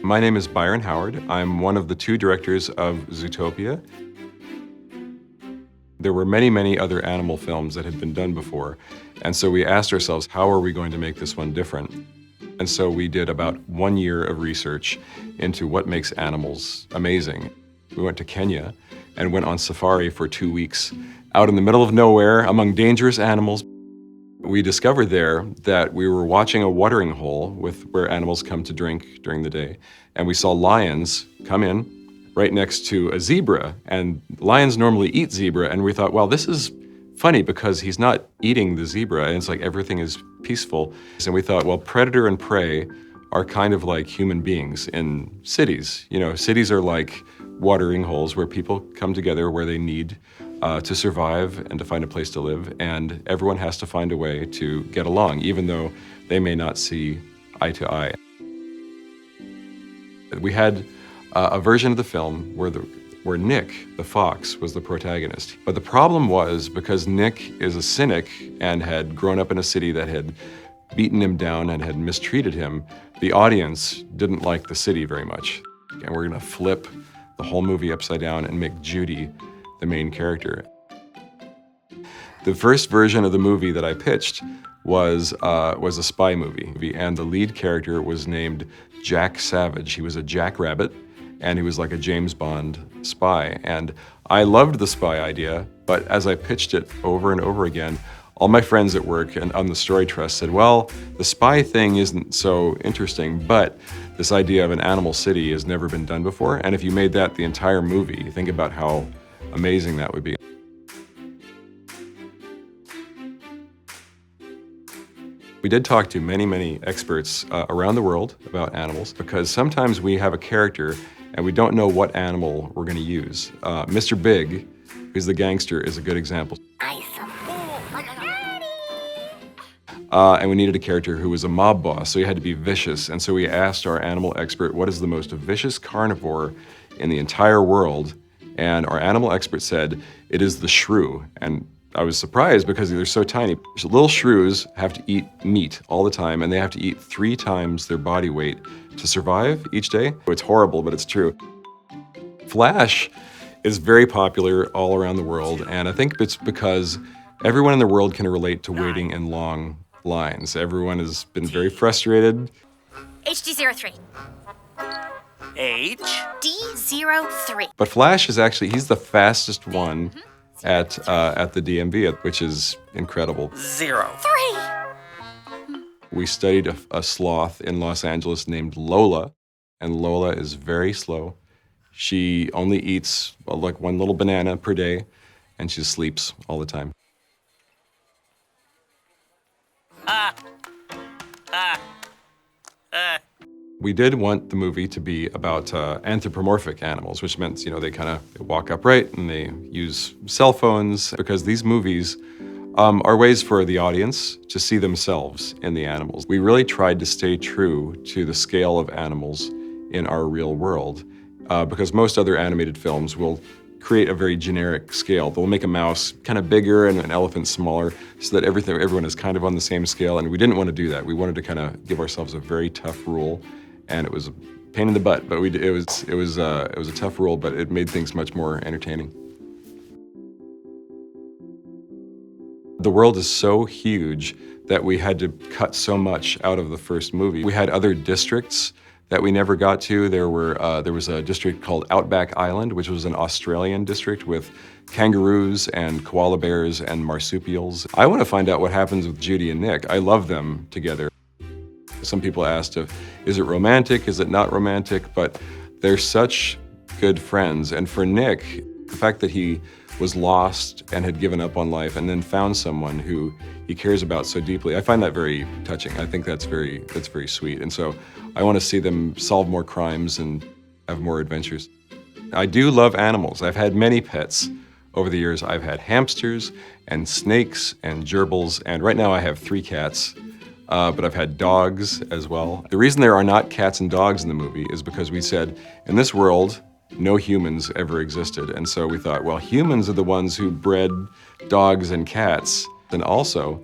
My name is Byron Howard. I'm one of the two directors of Zootopia. There were many, many other animal films that had been done before, and so we asked ourselves, how are we going to make this one different? And so we did about 1 year of research into what makes animals amazing. We went to Kenya and went on safari for 2 weeks, out in the middle of nowhere among dangerous animals. We discovered there that we were watching a watering hole where animals come to drink during the day, and we saw lions come in right next to a zebra, and lions normally eat zebra, and we thought, well, this is funny because he's not eating the zebra, and it's like everything is peaceful. And we thought, well, predator and prey are kind of like human beings in cities. You know, cities are like watering holes where people come together where they need to survive and to find a place to live, and everyone has to find a way to get along, even though they may not see eye to eye. We had a version of the film where Nick, the fox, was the protagonist. But the problem was, because Nick is a cynic and had grown up in a city that had beaten him down and had mistreated him, the audience didn't like the city very much. And we're gonna flip the whole movie upside down and make Judy the main character. The first version of the movie that I pitched was a spy movie, and the lead character was named Jack Savage. He was a jackrabbit, and he was like a James Bond spy. And I loved the spy idea, but as I pitched it over and over again, all my friends at work and on the Story Trust said, well, the spy thing isn't so interesting, but this idea of an animal city has never been done before, and if you made that the entire movie, think about how amazing that would be. We did talk to many, many experts around the world about animals, because sometimes we have a character and we don't know what animal we're going to use. Mr. Big, who's the gangster, is a good example. And we needed a character who was a mob boss, so he had to be vicious. And so we asked our animal expert, what is the most vicious carnivore in the entire world? And our animal expert said, it is the shrew. And I was surprised because they're so tiny. Little shrews have to eat meat all the time, and they have to eat 3 times their body weight to survive each day. It's horrible, but it's true. Flash is very popular all around the world, and I think it's because everyone in the world can relate to waiting in long lines. Everyone has been very frustrated. HD03. H? D03. But Flash is actually, he's the fastest one at the DMV, which is incredible. 0. 3. We studied a sloth in Los Angeles named Lola, and Lola is very slow. She only eats like 1 little banana per day, and she sleeps all the time. We did want the movie to be about anthropomorphic animals, which meant, you know, they kind of walk upright and they use cell phones, because these movies are ways for the audience to see themselves in the animals. We really tried to stay true to the scale of animals in our real world, because most other animated films will create a very generic scale. They'll make a mouse kind of bigger and an elephant smaller, so that everyone is kind of on the same scale, and we didn't want to do that. We wanted to kind of give ourselves a very tough rule, and it was a pain in the butt, but it was a tough rule, but it made things much more entertaining. The world is so huge that we had to cut so much out of the first movie. We had other districts that we never got to. There was a district called Outback Island, which was an Australian district with kangaroos and koala bears and marsupials. I want to find out what happens with Judy and Nick. I love them together. Some people asked is it romantic, is it not romantic? But they're such good friends. And for Nick, the fact that he was lost and had given up on life and then found someone who he cares about so deeply, I find that very touching. I think that's very sweet. And so I want to see them solve more crimes and have more adventures. I do love animals. I've had many pets over the years. I've had hamsters and snakes and gerbils, and right now I have 3 cats. But I've had dogs as well. The reason there are not cats and dogs in the movie is because we said, in this world, no humans ever existed. And so we thought, well, humans are the ones who bred dogs and cats. And also,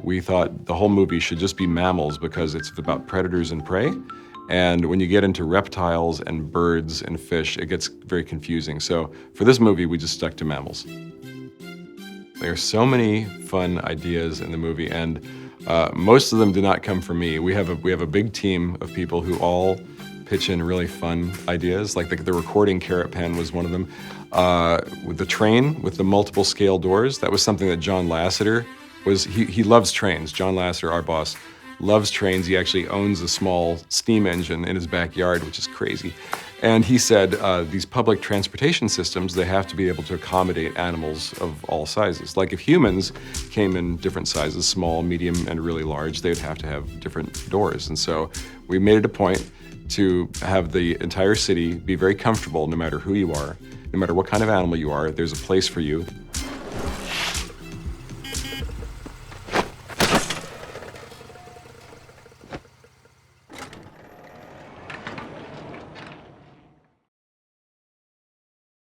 we thought the whole movie should just be mammals because it's about predators and prey. And when you get into reptiles and birds and fish, it gets very confusing. So for this movie, we just stuck to mammals. There are so many fun ideas in the movie, and most of them do not come from me. We have a big team of people who all pitch in really fun ideas. Like the recording carrot pen was one of them. With the train with the multiple scale doors, that was something that John Lasseter he loves trains. John Lasseter, our boss, loves trains. He actually owns a small steam engine in his backyard, which is crazy. And he said these public transportation systems, they have to be able to accommodate animals of all sizes. Like if humans came in different sizes, small, medium, and really large, they would have to have different doors. And so we made it a point to have the entire city be very comfortable no matter who you are, no matter what kind of animal you are, there's a place for you.